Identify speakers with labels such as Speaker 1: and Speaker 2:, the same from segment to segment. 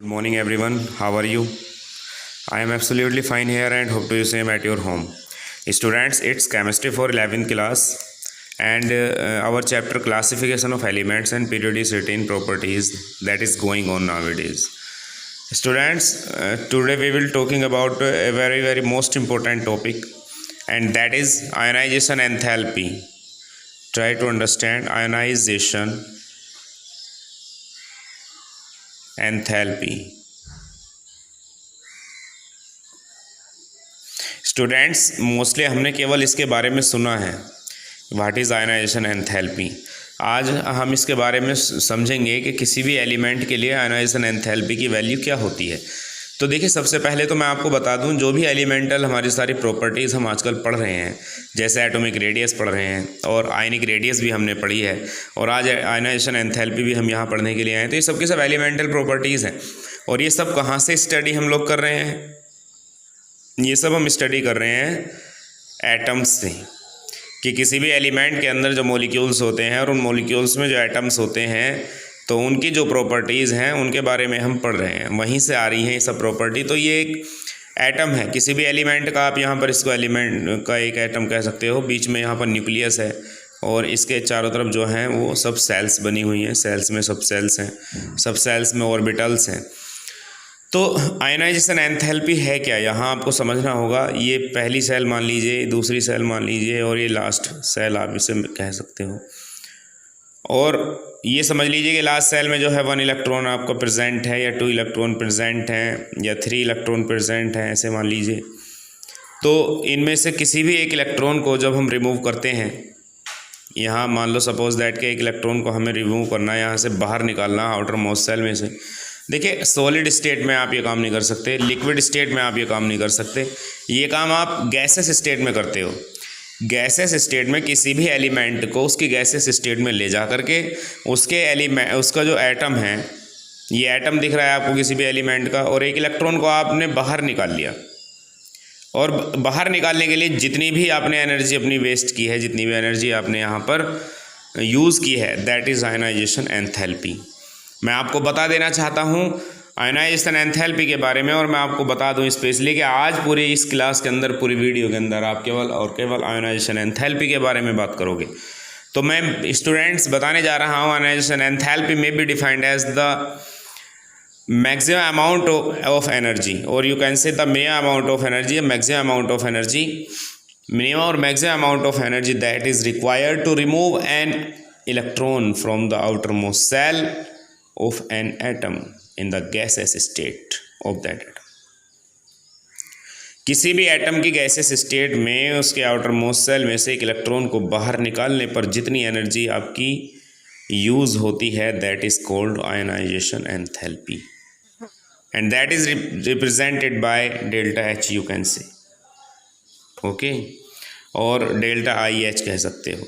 Speaker 1: Good morning, everyone. How are you? I am absolutely fine here and hope to you same at your home. Students, it's chemistry for 11th class and our chapter classification of elements and periodicity in properties that is going on nowadays. Students, today we will talking about a very most important topic, and that is ionization enthalpy. Try to understand ionization enthalpy. Students, mostly हमने केवल इसके बारे में सुना है, what is ionization enthalpy. आज हम इसके बारे में समझेंगे कि किसी भी एलिमेंट के लिए आयनाइजेशन एंथैल्पी की वैल्यू क्या होती है। तो देखिए, सबसे पहले तो मैं आपको बता दूं, जो भी एलिमेंटल हमारी सारी प्रॉपर्टीज़ हम आजकल पढ़ रहे हैं, जैसे एटॉमिक रेडियस पढ़ रहे हैं और आयनिक रेडियस भी हमने पढ़ी है, और आज आयनाइजेशन एंथैल्पी भी हम यहाँ पढ़ने के लिए आए हैं। तो ये सब के सब एलिमेंटल प्रॉपर्टीज़ हैं, और ये सब कहाँ से स्टडी हम लोग कर रहे हैं? ये सब हम स्टडी कर रहे हैं एटम्स से, कि किसी भी एलिमेंट के अंदर जो मॉलिक्यूल्स होते हैं और उन मॉलिक्यूल्स में जो एटम्स होते हैं, तो उनकी जो प्रॉपर्टीज़ हैं उनके बारे में हम पढ़ रहे हैं, वहीं से आ रही हैं ये सब प्रॉपर्टी। तो ये एक एटम है किसी भी एलिमेंट का, आप यहाँ पर इसको एलिमेंट का एक एटम कह सकते हो। बीच में यहाँ पर न्यूक्लियस है और इसके चारों तरफ जो हैं वो सब सेल्स बनी हुई हैं, सेल्स में सब सेल्स हैं, सब सेल्स में ऑर्बिटल्स हैं। तो आयनाइजेशन एंथैल्पी है क्या, यहाँ आपको समझना होगा। ये पहली सेल मान लीजिए, दूसरी सेल मान लीजिए, और ये लास्ट सेल आप इसे कह सकते हो। और ये समझ लीजिए कि लास्ट सेल में जो है 1 इलेक्ट्रॉन आपका प्रेजेंट है, या 2 इलेक्ट्रॉन प्रेजेंट हैं, या 3 इलेक्ट्रॉन प्रेजेंट हैं, ऐसे मान लीजिए। तो इनमें से किसी भी एक इलेक्ट्रॉन को जब हम रिमूव करते हैं, यहाँ मान लो सपोज दैट के एक इलेक्ट्रॉन को हमें रिमूव करना है, यहाँ से बाहर निकालना आउटर मोस्ट सेल में से। देखिए, सॉलिड स्टेट में आप ये काम नहीं कर सकते, लिक्विड स्टेट में आप ये काम नहीं कर सकते, ये काम आप गैसेस स्टेट में करते हो। गैसेस स्टेट में किसी भी एलिमेंट को उसकी गैसेस स्टेट में ले जा करके उसके एलिमेंट, उसका जो एटम है, ये एटम दिख रहा है आपको किसी भी एलिमेंट का, और एक इलेक्ट्रॉन को आपने बाहर निकाल लिया। और बाहर निकालने के लिए जितनी भी आपने एनर्जी अपनी वेस्ट की है, जितनी भी एनर्जी आपने यहाँ पर यूज़ की है, दैट इज़ आयनाइजेशन एंथैल्पी। मैं आपको बता देना चाहता हूँ आयनाइजेशन एंथैल्पी के बारे में, और मैं आपको बता दूँ स्पेशली कि आज पूरी इस क्लास के अंदर, पूरी वीडियो के अंदर आप केवल और केवल आयनाइजेशन एंथैल्पी के बारे में बात करोगे। तो मैं स्टूडेंट्स बताने जा रहा हूँ ionization enthalpy may be defined as the maximum amount of energy, और you can say the minimum amount of energy, maximum amount of energy, minimum और maximum amount of energy that is required to remove an electron from the outermost shell of an atom in the gaseous state of that atom। किसी भी atom की gases state में उसके outer most shell में से एक electron को बाहर निकालने पर जितनी एनर्जी आपकी यूज होती है, that is called ionization enthalpy, and that is represented by delta H, you can say, okay, और डेल्टा आई एच कह सकते हो।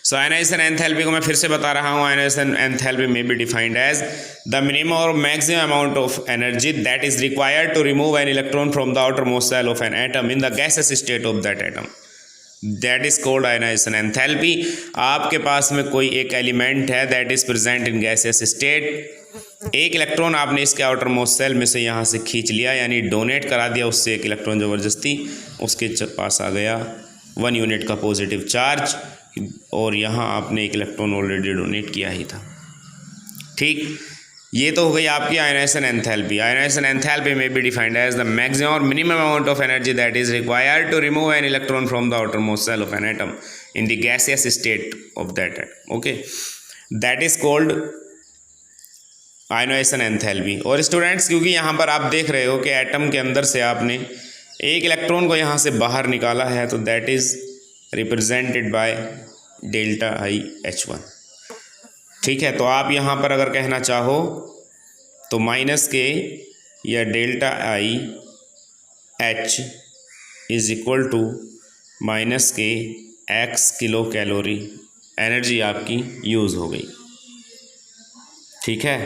Speaker 1: सो आयनाइजेशन एंथैल्पी को मैं फिर से बता रहा हूँ, ionization enthalpy may be defined as the minimum और maximum amount of energy that is required to remove an electron from the outermost shell of an atom in the gaseous state of that atom, that is called ionization enthalpy. आपके पास में कोई एक element है that is present in gaseous state, एक electron आपने इसके outer most shell में से यहाँ से खींच लिया, यानी डोनेट करा दिया उससे एक इलेक्ट्रॉन ज़बरदस्ती, उसके पास आ गया 1 यूनिट का पॉजिटिव चार्ज, और यहाँ आपने एक इलेक्ट्रॉन ऑलरेडी डोनेट किया ही था। ठीक, ये तो हो गई आपकी ionization enthalpy. Ionization enthalpy may be defined as the maximum और minimum amount of energy that is required to remove an electron from the outermost shell of an atom in the gaseous state of that atom, okay, that is called ionization enthalpy. और students, क्योंकि यहाँ पर आप देख रहे हो कि atom के अंदर से आपने एक इलेक्ट्रॉन को यहाँ से बाहर निकाला है, तो that is represented by delta I H 1। ठीक है, तो आप यहाँ पर अगर कहना चाहो तो माइनस के या delta I H is equal to minus K X kilo calorie energy आपकी यूज़ हो गई। ठीक है,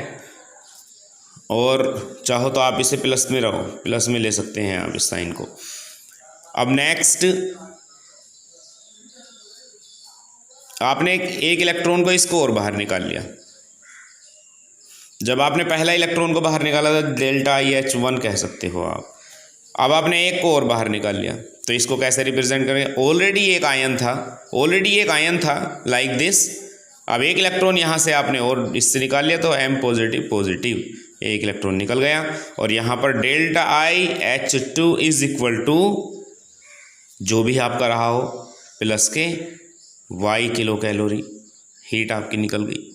Speaker 1: और चाहो तो आप इसे प्लस में रहो, प्लस में ले सकते हैं आप इस साइन को। अब नेक्स्ट, आपने एक इलेक्ट्रॉन को इसको और बाहर निकाल लिया, जब आपने पहला इलेक्ट्रॉन को बाहर निकाला था डेल्टा IH1 कह सकते हो आप। अब आपने एक को और बाहर निकाल लिया, तो इसको कैसे रिप्रेजेंट करें? ऑलरेडी एक आयन था लाइक दिस। अब एक इलेक्ट्रॉन यहाँ से आपने और इससे निकाल लिया, तो M पॉजिटिव एक इलेक्ट्रॉन निकल गया। और यहाँ पर delta IH2 is equal to जो भी आपका रहा हो प्लस के Y किलो कैलोरी हीट आपकी निकल गई।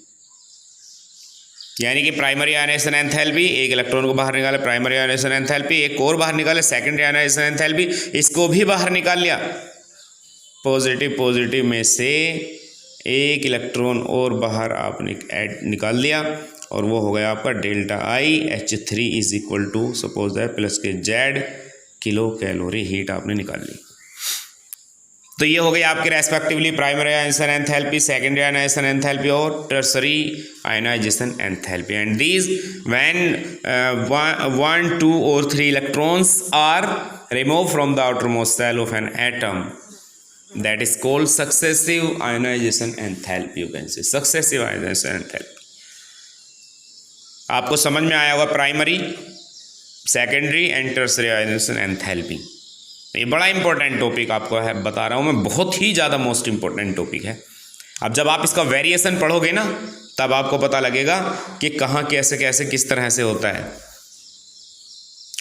Speaker 1: यानी कि प्राइमरी आयनाइजेशन एंथैल्पी, एक इलेक्ट्रॉन को बाहर निकाले प्राइमरी आयनाइजेशन एंथैल्पी, एक और बाहर निकाले सेकेंडरी आयनाइजेशन एंथैल्पी, इसको भी बाहर निकाल लिया। पॉजिटिव में से एक इलेक्ट्रॉन और बाहर आपने निकाल दिया और वो हो गया आपका delta IH3 is equal to suppose that plus के Z किलो कैलोरी हीट आपने निकाल ली। तो ये हो गई आपकी respectively primary ionization enthalpy, secondary ionization enthalpy और tertiary ionization enthalpy. And these when 1, 2 or 3 electrons are removed from the outermost shell of an atom, that is called successive ionization enthalpy. You can say successive ionization enthalpy. आपको समझ में आया होगा primary, secondary and tertiary ionization enthalpy. ये बड़ा important topic आपको है, बता रहा हूँ मैं, बहुत ही ज़्यादा मोस्ट इंपॉर्टेंट टॉपिक है। अब जब आप इसका वेरिएशन पढ़ोगे ना, तब आपको पता लगेगा कि कहाँ कैसे कैसे किस तरह से होता है।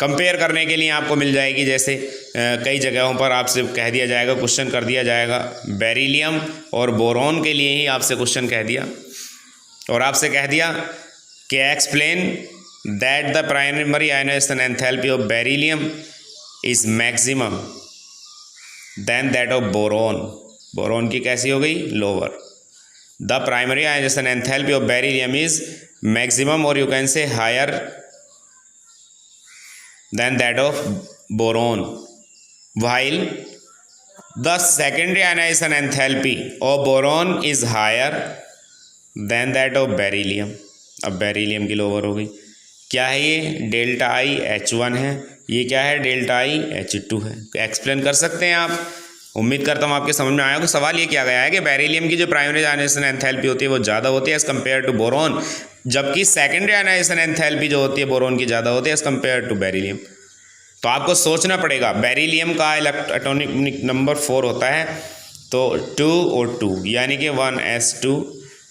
Speaker 1: कंपेयर करने के लिए आपको मिल जाएगी, जैसे कई जगहों पर आपसे कह दिया जाएगा, क्वेश्चन कर दिया जाएगा, बेरिलियम और बोरॉन के लिए ही आपसे क्वेश्चन कह दिया और आपसे कह दिया कि explain that the primary ionization enthalpy of beryllium is maximum than that of boron. Boron की कैसी हो गई? Lower. The primary ionization enthalpy of beryllium is maximum और you can say higher than that of boron, while the secondary ionization enthalpy of boron is higher than that of beryllium। अब beryllium की lower हो गई। क्या है ये? Delta IH1 है। ये क्या है? डेल्टा IH2 है। एक्सप्लेन कर सकते हैं आप? उम्मीद करता हूँ आपके समझ में आया होगा। सवाल ये क्या गया है कि बेरिलियम की जो प्राइमरी आयनाइजेशन एंथैल्पी होती है वो ज़्यादा होती है एज़ कम्पेयर टू बोरॉन, जबकि सेकेंडरी आयनाइजेशन एंथैल्पी जो होती है बोरॉन की ज़्यादा होती है एज़ कम्पेयर टू बेरिलियम। तो आपको सोचना पड़ेगा, बेरिलियम का एटॉमिक नंबर 4 होता है, तो 2 और 2 यानी कि 1s2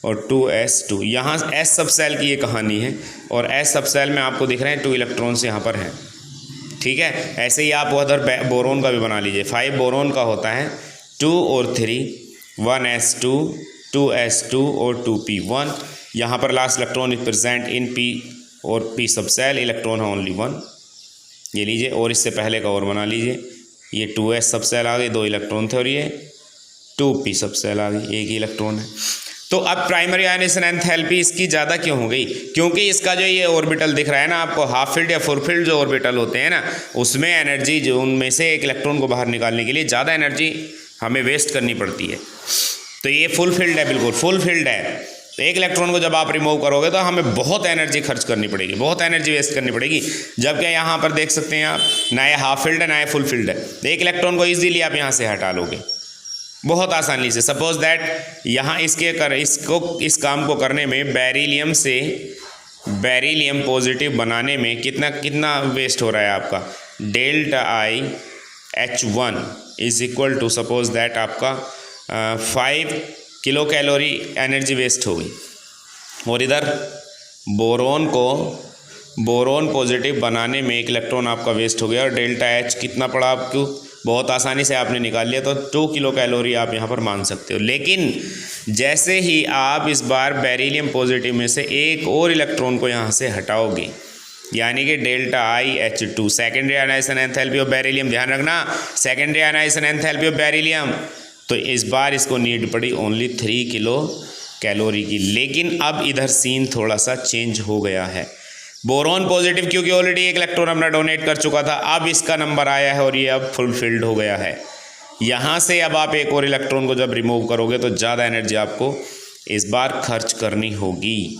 Speaker 1: और 2s2। यहाँ s सब सेल की ये कहानी है और s सब सेल में आपको दिख रहे हैं 2 इलेक्ट्रॉन्स यहाँ पर हैं, ठीक है। ऐसे ही आप उधर बोरोन का भी बना लीजिए। 5 बोरोन का होता है 2 और 3, 1s2, 2s2 और 2p1। यहाँ पर last electron is present in p और p सब सेल, इलेक्ट्रॉन है ओनली 1। ये लीजिए और इससे पहले का और बना लीजिए। ये 2s सब सेल आ गई, 2 इलेक्ट्रॉन थे, और ये 2p सब सेल आ गई, एक ही इलेक्ट्रॉन है। तो अब प्राइमरी आयनाइजेशन एंथैल्पी इसकी ज़्यादा क्यों हो गई? क्योंकि इसका जो ये ऑर्बिटल दिख रहा है ना आपको, हाफ फिल्ड या फुल फिल्ड जो ऑर्बिटल होते हैं ना, उसमें एनर्जी, जो उनमें से एक इलेक्ट्रॉन को बाहर निकालने के लिए ज़्यादा एनर्जी हमें वेस्ट करनी पड़ती है। तो ये फुल फिल्ड है, बिल्कुल फुल फिल्ड है। तो एक इलेक्ट्रॉन को जब आप रिमूव करोगे तो हमें बहुत एनर्जी खर्च करनी पड़ेगी, बहुत एनर्जी वेस्ट करनी पड़ेगी। जबकि यहाँ पर देख सकते हैं आप, ना ये हाफ फिल्ड है ना ये फुल फिल्ड है, तो एक इलेक्ट्रॉन को ईजिली आप यहाँ से हटा लोगे बहुत आसानी से। सपोज दैट यहाँ इस काम को करने में बेरिलियम पॉजिटिव बनाने में कितना वेस्ट हो रहा है आपका? Delta IH1 is equal to suppose that आपका 5 किलो कैलोरी एनर्जी वेस्ट हो गई। और इधर बोरोन पॉजिटिव बनाने में एक इलेक्ट्रॉन आपका वेस्ट हो गया और डेल्टा H कितना पड़ा आपको? बहुत आसानी से आपने निकाल लिया, तो 2 किलो कैलोरी आप यहाँ पर मान सकते हो। लेकिन जैसे ही आप इस बार बेरिलियम पॉजिटिव में से एक और इलेक्ट्रॉन को यहाँ से हटाओगे, यानी कि delta IH2 secondary ionization enthalpy of beryllium, ध्यान रखना secondary ionization enthalpy of beryllium, तो इस बार इसको नीड पड़ी ओनली 3 किलो कैलोरी की। लेकिन अब इधर सीन थोड़ा सा चेंज हो गया है। बोरॉन पॉजिटिव क्योंकि ऑलरेडी एक इलेक्ट्रॉन अपना डोनेट कर चुका था, अब इसका नंबर आया है और ये अब फुलफिल्ड हो गया है। यहाँ से अब आप एक और इलेक्ट्रॉन को जब रिमूव करोगे तो ज़्यादा एनर्जी आपको इस बार खर्च करनी होगी।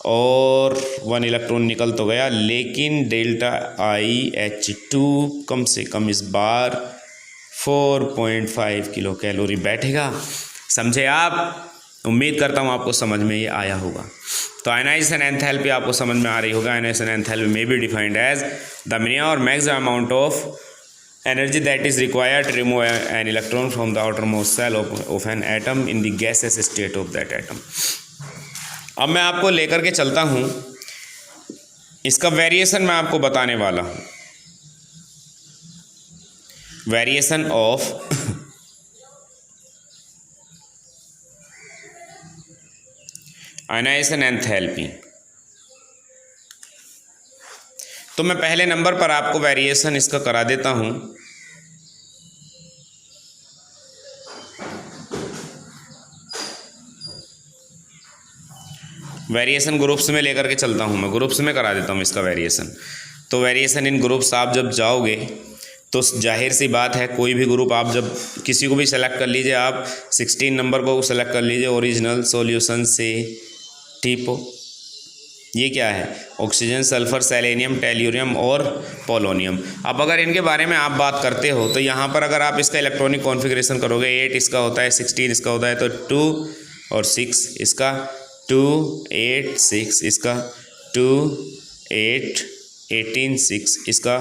Speaker 1: और 1 इलेक्ट्रॉन निकल तो गया, लेकिन डेल्टा IH2 कम से कम इस बार 4.5 किलो कैलोरी बैठेगा। समझे आप? उम्मीद करता हूँ आपको समझ में ये आया होगा। तो आयनाइजेशन एंथैल्पी आपको समझ में आ रही होगा। Ionization enthalpy may be defined as the minimum और maximum amount of energy that is required to remove an electron from the outermost cell of an atom in the gaseous state of that atom। अब मैं आपको लेकर के चलता हूँ, इसका variation मैं आपको बताने वाला हूँ। Variation of ionization enthalpy. तो मैं पहले नंबर पर आपको वेरिएशन इसका करा देता हूं। वेरिएशन ग्रुप्स में लेकर के चलता हूं, मैं ग्रुप्स में करा देता हूं इसका वेरिएशन। तो वेरिएशन इन ग्रुप्स आप जब जाओगे तो जाहिर सी बात है, कोई भी ग्रुप आप जब किसी को भी सेलेक्ट कर लीजिए, आप 16 नंबर को सेलेक्ट कर लीजिए, ओरिजिनल सॉल्यूशन से टीपो। ये क्या है? ऑक्सीजन, सल्फर, सेलेनियम, टेल्यूरियम और पोलोनियम। अब अगर इनके बारे में आप बात करते हो तो यहाँ पर अगर आप इसका इलेक्ट्रॉनिक कॉन्फ़िगरेशन करोगे, 8 इसका होता है, 16 इसका होता है, तो 2 और 6 इसका, 2 8 6 इसका, 2 8 18 6 इसका,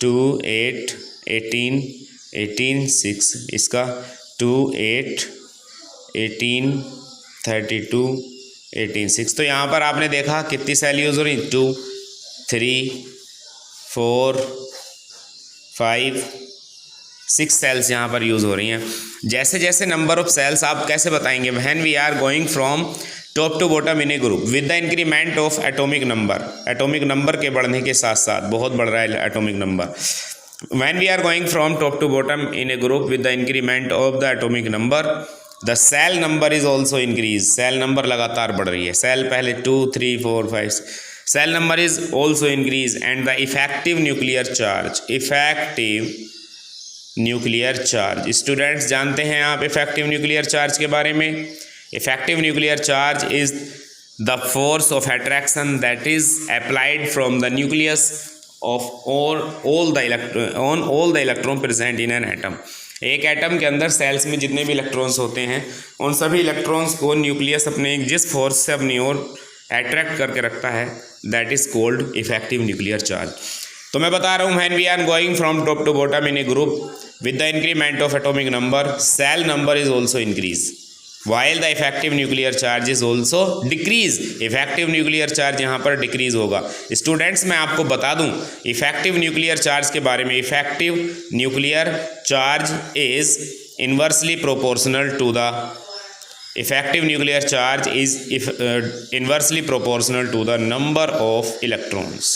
Speaker 1: 2 8 18 18 6 इसका, 2 8 18 32 18 6। तो यहाँ पर आपने देखा कितनी सेल यूज़ हो रही, 2 3 4 5 6 सेल्स यहाँ पर यूज़ हो रही हैं। जैसे जैसे नंबर ऑफ सेल्स आप कैसे बताएंगे? When we are going from top to bottom in a group with the increment of atomic number. Atomic number के बढ़ने के साथ साथ बहुत बढ़ रहा है atomic number. When we are going from top to bottom in a group with the increment of the atomic number, the shell number is also increase. Shell number लगातार बढ़ रही है। सेल पहले 2 3 4 5, shell number is also increase and the effective nuclear charge. Effective nuclear charge, students जानते हैं आप effective nuclear charge के बारे में? Effective nuclear charge is the force of attraction that is applied from the nucleus of all the electron present in an atom. एक atom के अंदर sales में जितने भी इलेक्ट्रॉन्स होते हैं, उन सभी इलेक्ट्रॉन्स को न्यूक्लियस अपने जिस फोर्स से अपनी ओर अट्रैक्ट करके रखता है, that is called effective nuclear charge. तो मैं बता रहा हूँ, when we are going from top to bottom in a group with the increment of atomic number, shell number is also increase while the effective nuclear charge is also decrease। Effective nuclear charge यहाँ पर decrease होगा। Students मैं आपको बता दूँ effective nuclear charge के बारे में। Effective nuclear charge is inversely proportional to the effective nuclear charge is inversely proportional to the number of electrons.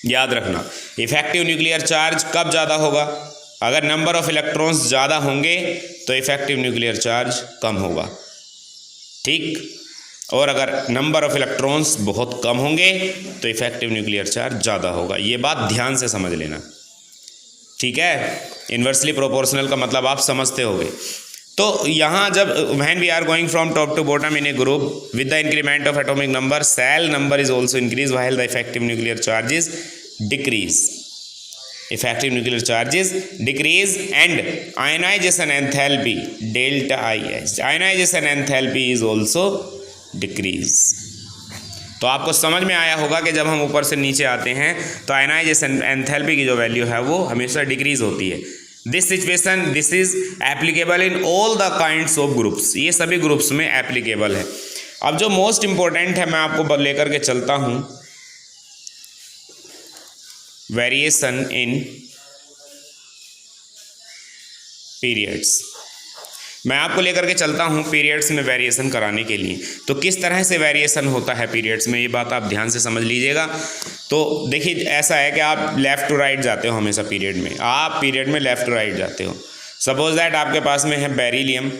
Speaker 1: याद रखना, इफेक्टिव न्यूक्लियर चार्ज कब ज़्यादा होगा? अगर नंबर ऑफ इलेक्ट्रॉन्स ज़्यादा होंगे तो इफेक्टिव न्यूक्लियर चार्ज कम होगा, ठीक। और अगर नंबर ऑफ इलेक्ट्रॉन्स बहुत कम होंगे तो इफेक्टिव न्यूक्लियर चार्ज ज़्यादा होगा। ये बात ध्यान से समझ लेना, ठीक है। इन्वर्सली प्रोपोर्शनल का मतलब आप समझते होंगे। तो यहाँ जब when we are going from top to bottom in a group with the increment of atomic number, shell number is also increase while the effective nuclear charges decrease. Effective nuclear charges decrease and ionization enthalpy delta IH, ionization enthalpy is also decrease। तो आपको समझ में आया होगा कि जब हम ऊपर से नीचे आते हैं तो आयनाइजेशन एंथैल्पी की जो वैल्यू है वो हमेशा डिक्रीज होती है। This is applicable in all the kinds of groups. ये सभी ग्रुप्स में एप्लीकेबल है। अब जो मोस्ट इंपॉर्टेंट है मैं आपको लेकर के चलता हूँ, वेरिएशन इन पीरियड्स। मैं आपको लेकर के चलता हूं पीरियड्स में वेरिएशन कराने के लिए। तो किस तरह से वेरिएशन होता है पीरियड्स में, ये बात आप ध्यान से समझ लीजिएगा। तो देखिए, ऐसा है कि आप लेफ़्ट टू राइट जाते हो हमेशा पीरियड में। आप पीरियड में लेफ़्ट टू राइट जाते हो। सपोज दैट आपके पास में है बेरिलियम,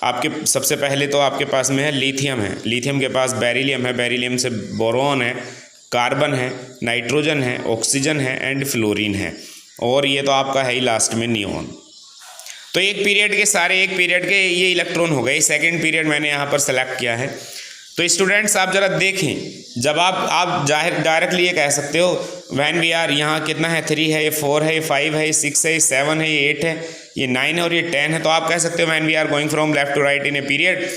Speaker 1: आपके सबसे पहले तो आपके पास में है लिथियम है, लिथियम के पास बेरिलियम है, बेरिलियम से बोरॉन है, कार्बन है, नाइट्रोजन है, ऑक्सीजन है एंड फ्लोरीन है, और ये तो आपका है ही लास्ट में नियॉन। तो एक पीरियड के सारे एक पीरियड के ये इलेक्ट्रॉन हो गए। सेकंड पीरियड मैंने यहाँ पर सेलेक्ट किया है। तो स्टूडेंट्स आप ज़रा देखें, जब आप डायरेक्टली ये कह सकते हो व्हेन वी आर, यहाँ कितना है, 3 है, ये 4 है, ये 5 है, ये 6 है, ये 7 है, ये 8 है, ये 9 है और ये 10 है, तो आप कह सकते हो when we are going from left to right in a period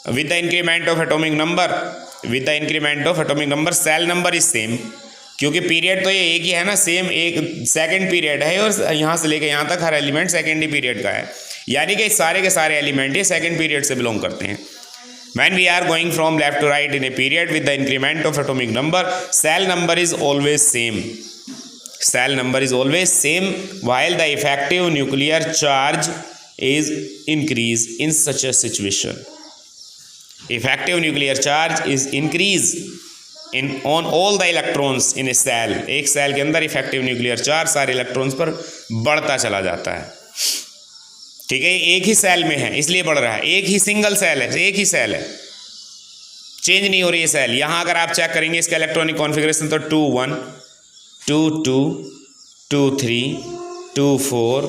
Speaker 1: with the increment of atomic number shell number is same, क्योंकि पीरियड तो ये एक ही है ना, सेम एक सेकंड पीरियड है और यहाँ से लेकर यहाँ तक हर एलिमेंट सेकेंड ही पीरियड का है, यानी कि सारे के सारे एलिमेंट ये सेकेंड पीरियड से बिलोंग करते हैं। When we are going from left to right in a period with the increment of atomic number, cell number is always same. Cell number is always same while the effective nuclear charge is increased in such a situation. Effective nuclear charge is increased on all the electrons in a cell. एक cell के अंदर effective nuclear charge सारे electrons पर बढ़ता चला जाता है। ठीक है, एक ही सेल में है इसलिए बढ़ रहा है, एक ही सिंगल सेल है, एक ही सेल है, चेंज नहीं हो रही है सेल। यहाँ अगर आप चेक करेंगे इसका इलेक्ट्रॉनिक कॉन्फ़िगरेशन तो 2 1 2 2 2 3 2 4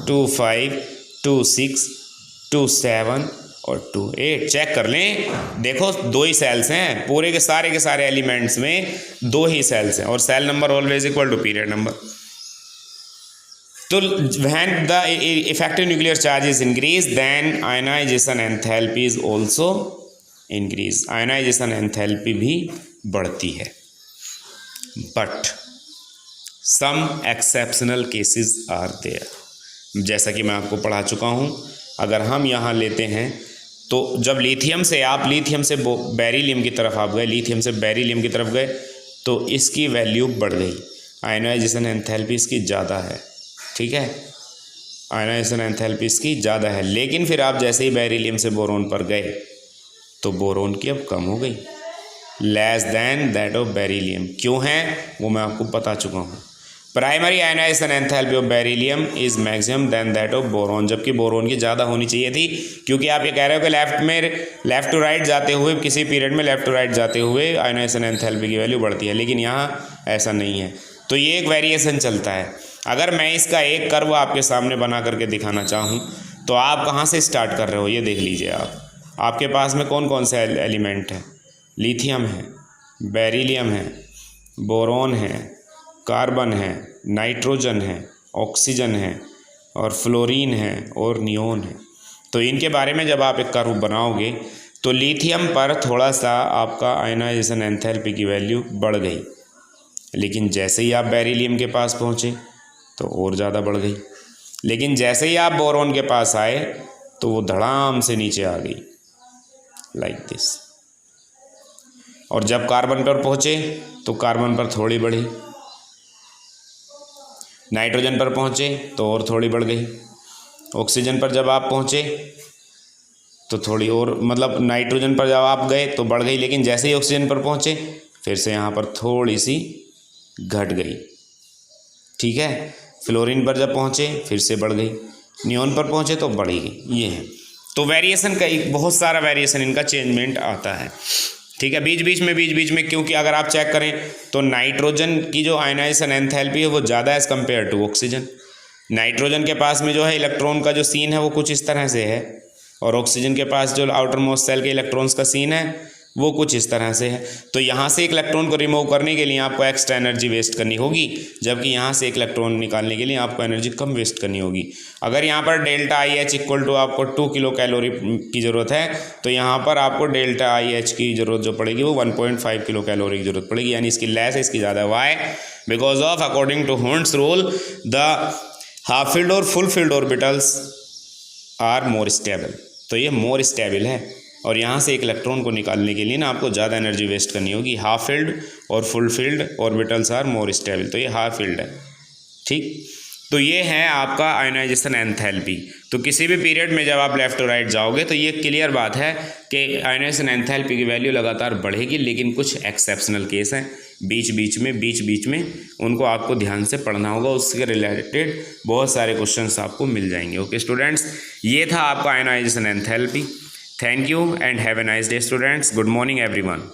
Speaker 1: 2 5 2 6 2 7 और 2 8। चेक कर लें, देखो 2 ही सेल्स हैं, पूरे के सारे एलिमेंट्स में 2 ही सेल्स हैं और shell number always equal to period number. तो when the effective nuclear charge is increased, then ionization enthalpy is also increased. ionization enthalpy भी बढ़ती है। But some exceptional cases are there. जैसा कि मैं आपको पढ़ा चुका हूँ, अगर हम यहाँ लेते हैं तो जब लिथियम से बेरिलियम की तरफ आप गए, लिथियम से बेरिलियम की तरफ गए तो इसकी वैल्यू बढ़ गई, आयनाइजेशन एंथैल्पी इसकी ज़्यादा है। ठीक है, आयनाइजेशन एंथैल्पी इसकी ज़्यादा है, लेकिन फिर आप जैसे ही बेरिलियम से बोरोन पर गए तो बोरोन की अब कम हो गई, less than that of beryllium. क्यों है वो मैं आपको बता चुका हूँ। Primary ionization enthalpy of beryllium is maximum than that of boron, जबकि बोरोन की ज़्यादा होनी चाहिए थी, क्योंकि आप ये कह रहे हो कि लेफ्ट टू राइट जाते हुए किसी पीरियड में लेफ्ट टू राइट जाते हुए आयनाइजेशन एंथैल्पी की वैल्यू बढ़ती है, लेकिन यहाँ ऐसा नहीं है। तो ये एक वेरिएशन चलता है। अगर मैं इसका एक कर्व आपके सामने बना करके दिखाना चाहूँ तो आप कहाँ से स्टार्ट कर रहे हो ये देख लीजिए। आपके पास में कौन कौन से एलिमेंट हैं, लिथियम है, बेरिलियम है, बोरोन है, कार्बन है, नाइट्रोजन है, ऑक्सीजन है और फ्लोरीन है और नियोन है। तो इनके बारे में जब आप एक कर्व बनाओगे तो लिथियम पर थोड़ा सा आपका आयनाइजेशन एंथैल्पी की वैल्यू बढ़ गई, लेकिन जैसे ही आप बेरिलियम के पास पहुँचे तो और ज़्यादा बढ़ गई, लेकिन जैसे ही आप बोरोन के पास आए तो वो धड़ाम से नीचे आ गई, लाइक दिस। और जब कार्बन पर पहुँचे तो कार्बन पर थोड़ी बढ़ी, नाइट्रोजन पर पहुँचे तो और थोड़ी बढ़ गई, ऑक्सीजन पर जब आप पहुँचे तो थोड़ी और, मतलब नाइट्रोजन पर जब आप गए तो बढ़ गई, लेकिन जैसे ही ऑक्सीजन पर पहुँचे फिर से यहाँ पर थोड़ी सी घट गई। ठीक है, फ्लोरीन पर जब पहुँचे फिर से बढ़ गई, नियोन पर पहुँचे तो बढ़ गई। ये है, तो वेरिएशन का एक बहुत सारा वेरिएशन इनका चेंजमेंट आता है। ठीक है, बीच बीच में क्योंकि अगर आप चेक करें तो नाइट्रोजन की जो आयनाइजेशन एंथैल्पी है वो ज़्यादा as compare to oxygen. Nitrogen के पास में जो है इलेक्ट्रॉन का जो सीन है वो कुछ इस तरह से है, और ऑक्सीजन के पास जो आउटर मोस्ट सेल के इलेक्ट्रॉन्स का सीन है वो कुछ इस तरह से है। तो यहाँ से एक इलेक्ट्रॉन को रिमूव करने के लिए आपको एक्स्ट्रा एनर्जी वेस्ट करनी होगी, जबकि यहाँ से एक इलेक्ट्रॉन निकालने के लिए आपको एनर्जी कम वेस्ट करनी होगी। अगर यहाँ पर delta I H equal to आपको 2 किलो कैलोरी की ज़रूरत है तो यहाँ पर आपको डेल्टा आई एच की ज़रूरत जो पड़ेगी वो 1.5 किलो कैलोरी की ज़रूरत पड़ेगी, यानी इसकी लेस है, इसकी ज़्यादा। Why? Because of according to Hertz rule the half filled और full filled orbitals are more stable. तो ये मोर स्टेबल है, और यहाँ से एक इलेक्ट्रॉन को निकालने के लिए ना आपको ज़्यादा एनर्जी वेस्ट करनी होगी। हाफ फील्ड और full filled orbitals are more stable, तो ये हाफ फील्ड है। ठीक, तो ये है आपका आयनाइजेशन एंथैल्पी। तो किसी भी पीरियड में जब आप लेफ्ट टू राइट जाओगे तो ये क्लियर बात है कि आयनाइजेशन एंथैल्पी की वैल्यू लगातार बढ़ेगी, लेकिन कुछ एक्सेप्शनल केस हैं बीच बीच में उनको आपको ध्यान से पढ़ना होगा, उसके रिलेटेड बहुत सारे क्वेश्चंस आपको मिल जाएंगे। ओके स्टूडेंट्स, ये था आपका ionization enthalpy. Thank you and have a nice day students. Good morning everyone.